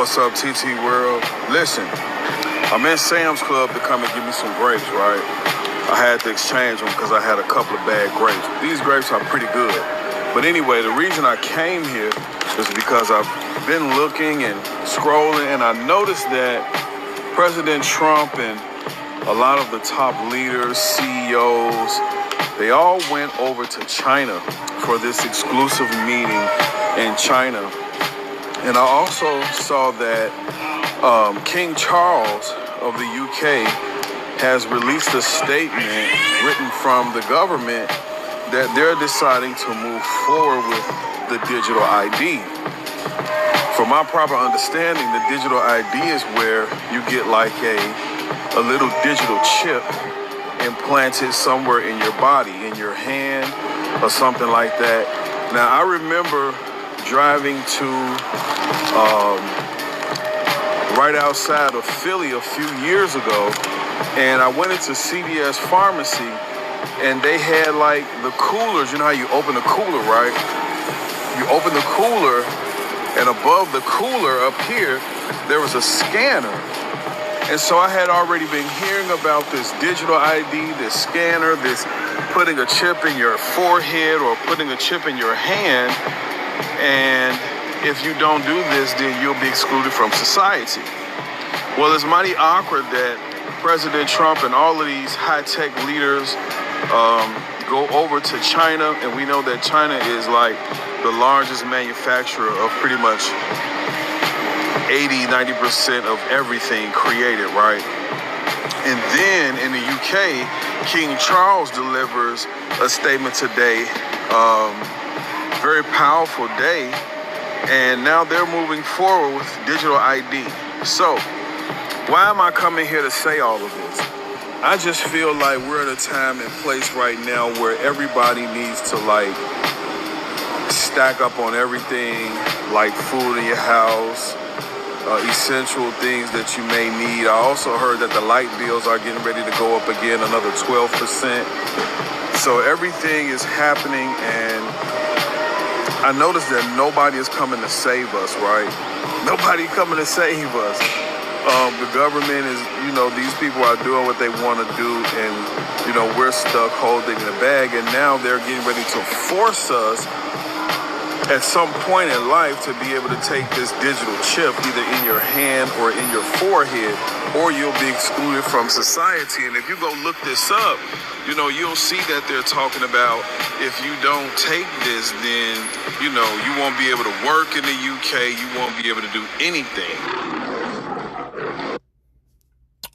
What's up, TT World? Listen, I'm in Sam's Club to come and give me some grapes, right? I had to exchange them because I had a couple of bad grapes. These grapes are pretty good. But anyway, the reason I came here is because I've been looking and scrolling, and I noticed that President Trump and a lot of the top leaders, CEOs, they all went over to China for this exclusive meeting in China. And I also saw that King Charles of the UK has released a statement written from the government that they're deciding to move forward with the digital ID. From my proper understanding, the digital ID is where you get like a little digital chip implanted somewhere in your body, in your hand or something like that. Now, I remember driving to right outside of Philly a few years ago, and I went into CVS Pharmacy, and they had like the coolers. You know how you open the cooler, right? You open the cooler, and above the cooler up here, there was a scanner. And so I had already been hearing about this digital ID, this scanner, this putting a chip in your forehead or putting a chip in your hand. And if you don't do this, then you'll be excluded from society. Well, it's mighty awkward that President Trump and all of these high-tech leaders go over to China, and we know that China is like the largest manufacturer of pretty much 80-90% of everything created, right? And then in the UK, King Charles delivers a statement today, very powerful day, and now they're moving forward with digital ID. So, why am I coming here to say all of this? I just feel like we're at a time and place right now where everybody needs to like stack up on everything, like food in your house, essential things that you may need. I also heard that the light bills are getting ready to go up again, another 12%. So everything is happening, and I noticed that nobody is coming to save us, right? Nobody coming to save us. The government is, these people are doing what they want to do, and, we're stuck holding the bag, and now they're getting ready to force us at some point in life to be able to take this digital chip either in your hand or in your forehead, or you'll be excluded from society. And if you go look this up, you'll see that they're talking about if you don't take this, then, you won't be able to work in the UK, you won't be able to do anything.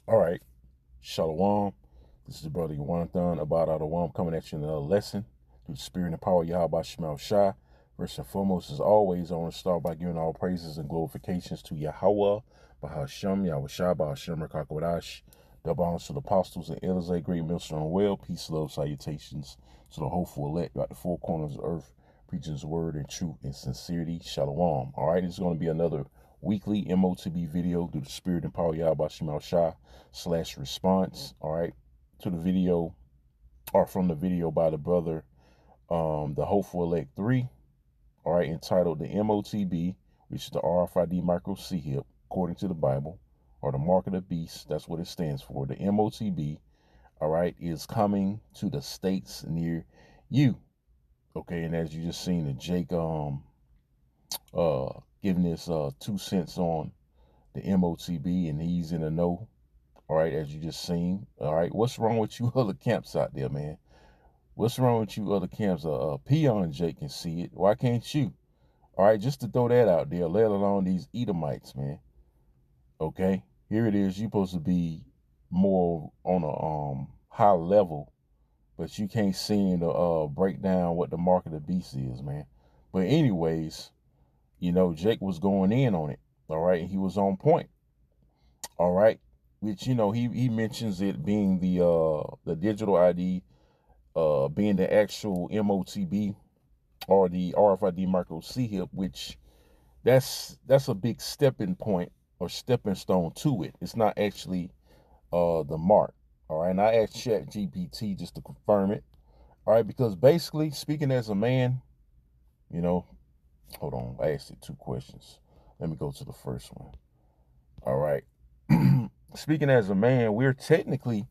All right, Shalom. This is the brother Yawanathan about out of Wam coming at you in another lesson through the spirit and power of Yahweh Shemel Shah. First and foremost, as always, I want to start by giving all praises and glorifications to Yahweh, Bahashem, Yahweh Shah, Bahashem, Rakakwadash, double honors to the apostles and elders, a great millstone well, peace, love, salutations to the hopeful elect throughout the four corners of the earth, preaching his word in truth and sincerity. Shalom. All right, it's going to be another weekly Motb video through the spirit and power of Yahweh Shemel Shah / response. All right, to the video, or from the video by the brother, the Hopeful Elect 3. All right, entitled the Motb, which is the RFID micro C-hip, according to the Bible, or the mark of the beast. That's what it stands for. The Motb, all right, is coming to the states near you. Okay, and as you just seen, the Jake giving his 2 cents on the Motb, and he's in the know. All right, as you just seen. All right, what's wrong with you other camps out there, man? What's wrong with you other camps? Peon Jake can see it. Why can't you? All right, just to throw that out there, let alone these Edomites, man. Okay, here it is. You're supposed to be more on a high level, but you can't seem to break down what the mark of the beast is, man. But anyways, Jake was going in on it. All right, and he was on point. All right, which he mentions it being the digital ID. Being the actual Motb or the RFID micro C-hip, which that's a big stepping point or stepping stone to it. It's not actually the mark. All right, and I asked ChatGPT just to confirm it. All right, because basically speaking as a man, hold on, I asked it 2 questions. Let me go to the first one. All right. Speaking as a man, we're technically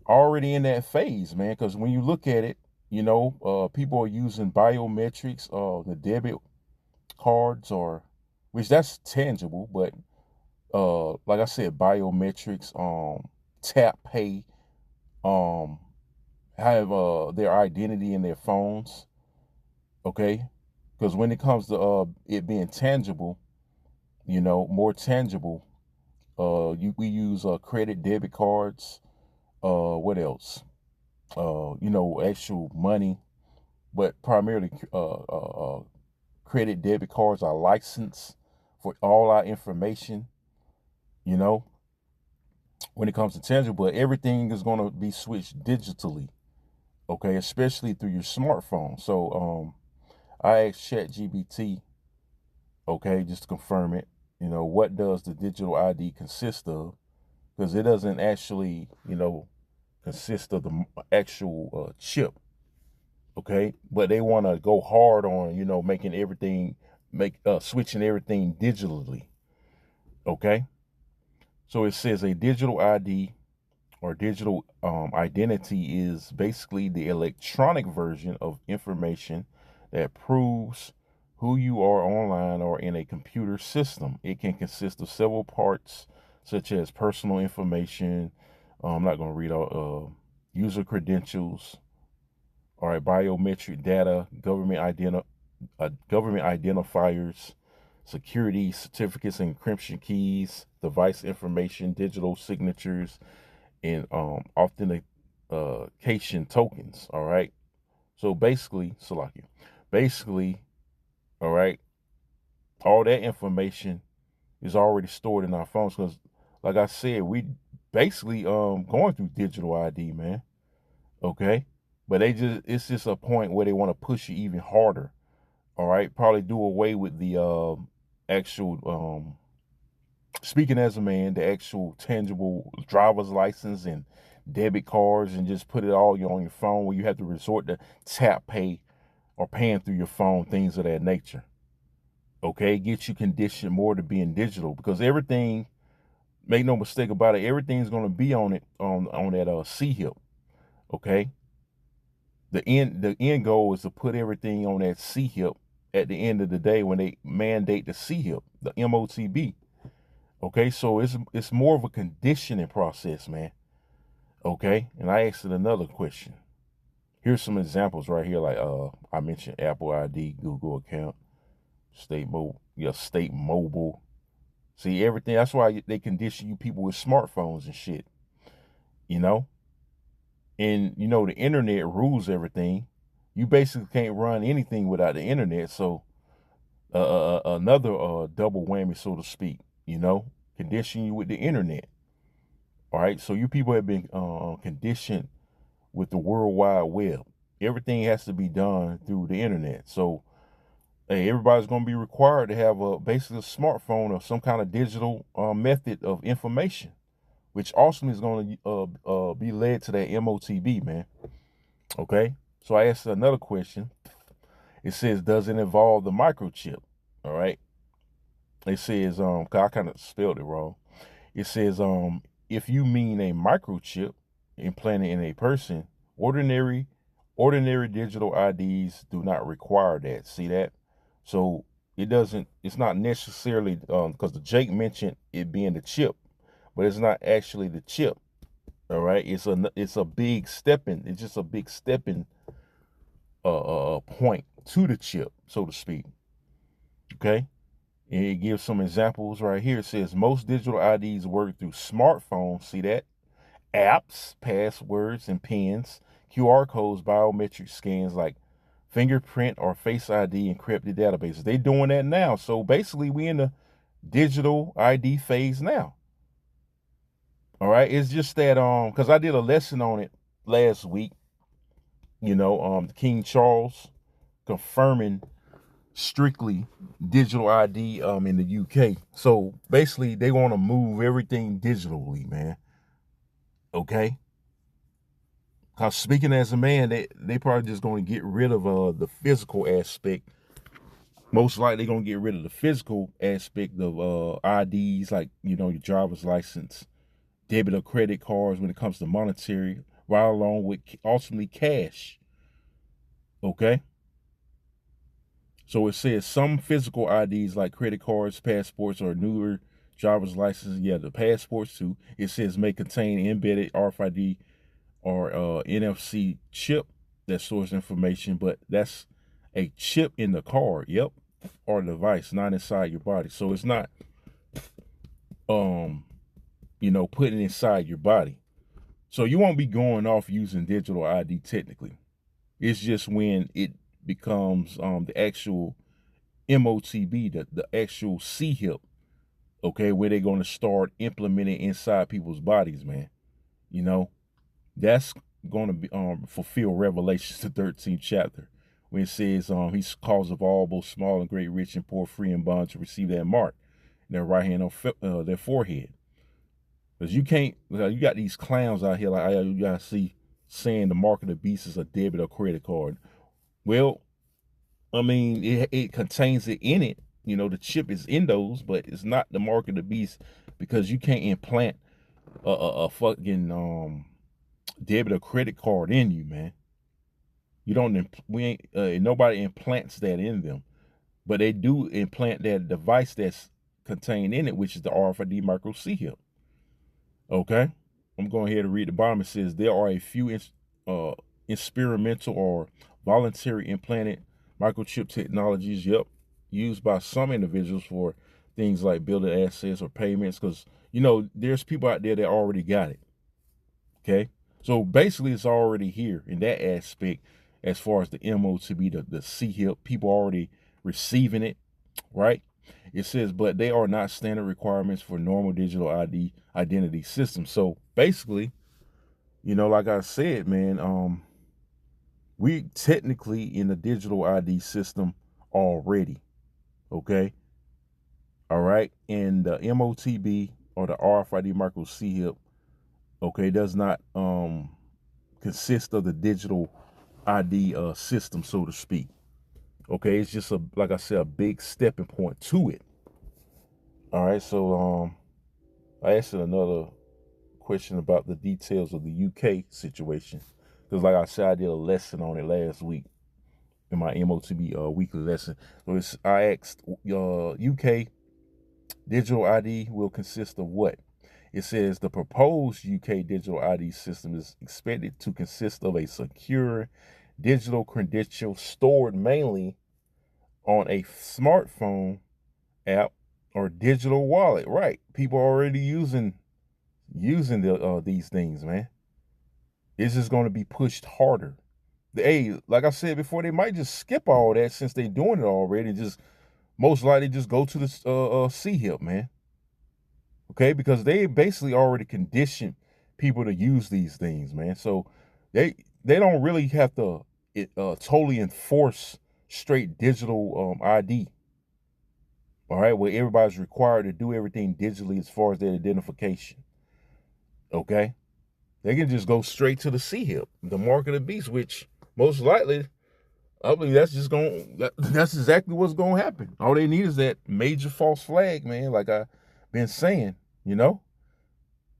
already in that phase, man, because when you look at it, people are using biometrics, the debit cards, or which that's tangible, but like I said, biometrics, tap pay, have their identity in their phones. Okay, because when it comes to it being tangible, more tangible, we use credit, debit cards. What else? Actual money, but primarily credit, debit cards are licensed for all our information. When it comes to tangible, everything is going to be switched digitally. Okay, especially through your smartphone. So I asked ChatGPT, okay, just to confirm it. What does the digital ID consist of? Because it doesn't actually, consist of the actual chip. Okay, but they want to go hard on, making everything, switching everything digitally. Okay, so it says a digital ID or digital identity is basically the electronic version of information that proves who you are online or in a computer system. It can consist of several parts, such as personal information. I'm not going to read all user credentials. All right, biometric data, government identifiers, security certificates and encryption keys, device information, digital signatures, and authentication tokens. All right. So basically, all right, all that information is already stored in our phones because, like I said, we basically going through digital ID, man. Okay, but it's just a point where they want to push you even harder. All right, probably do away with the actual speaking as a man, the actual tangible driver's license and debit cards, and just put it all on your phone where you have to resort to tap pay or paying through your phone, things of that nature. Okay, get you conditioned more to being digital because everything, make no mistake about it, everything's going to be on it on that C hip. Okay, the end goal is to put everything on that C hip at the end of the day when they mandate the C hip, the Motb. Okay, so it's more of a conditioning process, man. Okay, and I asked it another question. Here's some examples right here, like I mentioned Apple ID, Google account, state mobile. See everything. That's why they condition you people with smartphones and shit. You know, and the internet rules everything. You basically can't run anything without the internet. So another double whammy, so to speak. Condition you with the internet. All right, so you people have been conditioned with the World Wide Web. Everything has to be done through the internet. So, hey, everybody's going to be required to have basically a smartphone or some kind of digital method of information, which also is going to be led to that Motb, man. Okay, so I asked another question. It says, does it involve the microchip? All right. It says, I kind of spelled it wrong. It says, if you mean a microchip implanted in a person, ordinary digital IDs do not require that. See that? So it's not necessarily because the Jake mentioned it being the chip, but it's not actually the chip. All right, it's a big stepping. It's just a big stepping point to the chip, so to speak. Okay. And it gives some examples right here. It says most digital IDs work through smartphones. See that? Apps, passwords, and pins, QR codes, biometric scans like fingerprint or Face ID, encrypted databases. They're doing that now. So basically, we in the digital ID phase now. All right. It's just that because I did a lesson on it last week. King Charles confirming strictly digital ID in the UK. So basically they want to move everything digitally, man. Okay? Cause speaking as a man, they probably just going to get rid of the physical aspect Most likely going to get rid of the physical aspect of IDs, like, you know, your driver's license, debit or credit cards when it comes to monetary, right along with ultimately cash. Okay? So it says some physical IDs like credit cards, passports, or newer driver's licenses, yeah, the passports too. It says may contain embedded RFID or NFC chip that stores information, but that's a chip in the card, yep, or device, not inside your body. So it's not, you know, putting inside your body. So you won't be going off using digital ID technically. It's just when it becomes the actual Motb, the actual C-hip, okay, where they're going to start implementing inside people's bodies, man. You know, that's going to be fulfill Revelations, the 13th chapter, when it says he's cause of all, both small and great, rich and poor, free and bond, to receive that mark in their right hand on their forehead. Because you can't, you got these clowns out here like you guys see saying the mark of the beast is a debit or credit card. Well, I mean, it contains it in it. You know, the chip is in those, but it's not the mark of the beast, because you can't implant a fucking debit or credit card in you, man. You don't, we ain't, nobody implants that in them, but they do implant that device that's contained in it, which is the RFID micro C hip. Okay, I'm going here to read the bottom. It says there are a few experimental or voluntary implanted microchip technologies, yep, used by some individuals for things like building assets or payments, because, you know, there's people out there that already got it. Okay, so basically it's already here in that aspect. As far as the Motb, the C-hip, people already receiving it, right? It says, but they are not standard requirements for normal digital ID identity systems. So basically, you know, like I said, man, we technically in the digital ID system already, okay? All right, and the Motb, or the RFID micro C-hip, okay, does not consist of the digital ID system, so to speak. Okay, it's just a, like I said, a big stepping point to it. All right, so I asked another question about the details of the UK situation, because like I said, I did a lesson on it last week in my Motb weekly lesson. So I asked, UK digital ID will consist of what? It says the proposed UK digital ID system is expected to consist of a secure digital credential stored mainly on a smartphone app or digital wallet. Right, people are already using these things, man. It's just going to be pushed harder. Hey, like I said before, they might just skip all that since they're doing it already. Just most likely just go to the C-hip, man. Okay, because they basically already conditioned people to use these things, man. So they don't really have to totally enforce straight digital ID. All right, where everybody's required to do everything digitally as far as their identification. Okay, they can just go straight to the C-hip, the mark of the beast, which most likely, I believe that's just that's exactly what's going to happen. All they need is that major false flag, man. Like I've been saying, you know.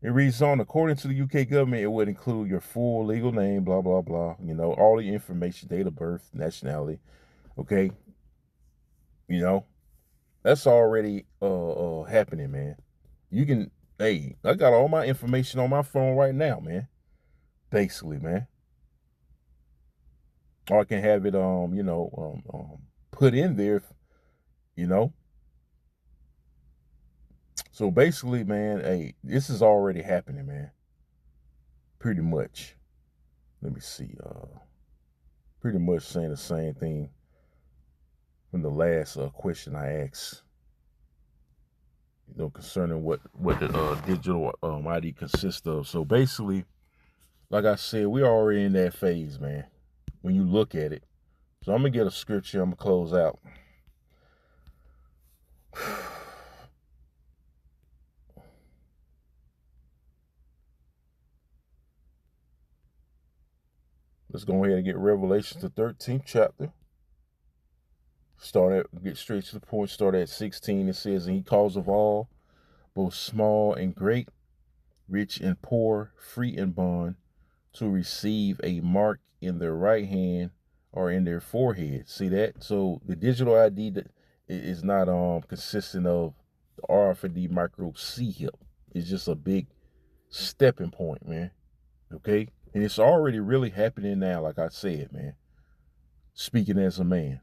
It reads on, according to the UK government, it would include your full legal name, blah, blah, blah. You know, all the information, date of birth, nationality. Okay. You know, that's already happening, man. You can, hey, I got all my information on my phone right now, man. Basically, man. Or I can have it, put in there, you know. So basically, man, hey, this is already happening, man. Pretty much. Let me see. Pretty much saying the same thing from the last question I asked, you know, concerning what the digital ID consists of. So basically, like I said, we're already in that phase, man, when you look at it. So I'm gonna get a scripture. I'm gonna close out. Let's go ahead and get Revelation, the 13th chapter. Get straight to the point. Start at 16. It says, and he calls of all, both small and great, rich and poor, free and bond, to receive a mark in their right hand or in their forehead. See that? So the digital ID that is not consistent of the RFID micro C hip. It's just a big stepping point, man. Okay? And it's already really happening now, like I said, man. Speaking as a man.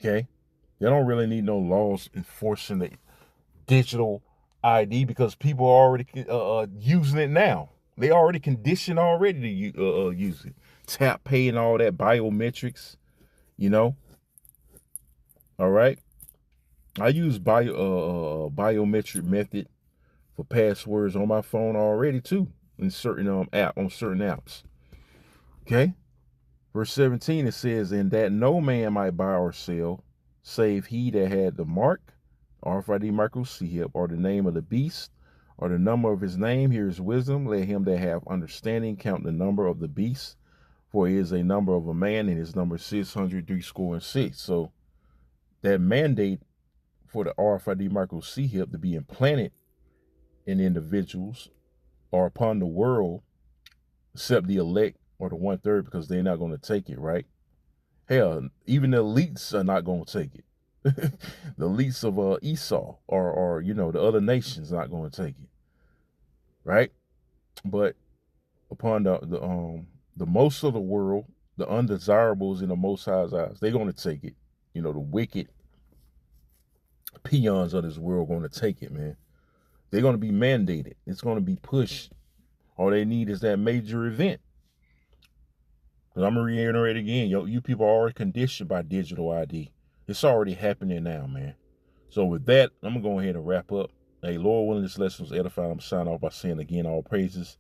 Okay? They don't really need no laws enforcing the digital ID because people are already using it now. They already conditioned already to use it. Tap pay and all that, biometrics, you know. All right. I use biometric method for passwords on my phone already too in certain certain apps. Okay. Verse 17, it says, and that no man might buy or sell, save he that had the mark, RFID micro C hip, or the name of the beast, or the number of his name. Here is wisdom. Let him that have understanding count the number of the beast, for it is a number of a man, and his number 666. So that mandate for the RFID micro C hip to be implanted in individuals or upon the world, except the elect or the 1/3, because they're not going to take it, right? Hell, even the elites are not going to take it. The elites of Esau or the other nations not going to take it, right? But upon the most of the world, the undesirables in the Most High's eyes, they're going to take it. The wicked peons of this world are going to take it, man. They're going to be mandated. It's going to be pushed. All they need is that major event. Because I'm going to reiterate again, you people are already conditioned by digital ID. It's already happening now, man. So with that, I'm going to go ahead and wrap up. Hey, Lord willing, this lesson was edifying. I'm signing off by saying again, all praises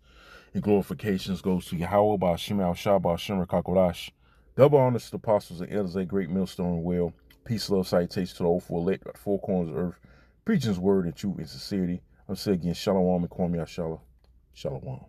and glorifications goes to Yahweh, by Hashem, Al-Shah, by Hashem, Kakodash. Double honors to the apostles and elders, a great millstone well. Peace, love, salutation to the old elect at four corners of earth. Preaching his word in truth and sincerity. I'm saying again, Shalom and Kwame Yashala. Shalom.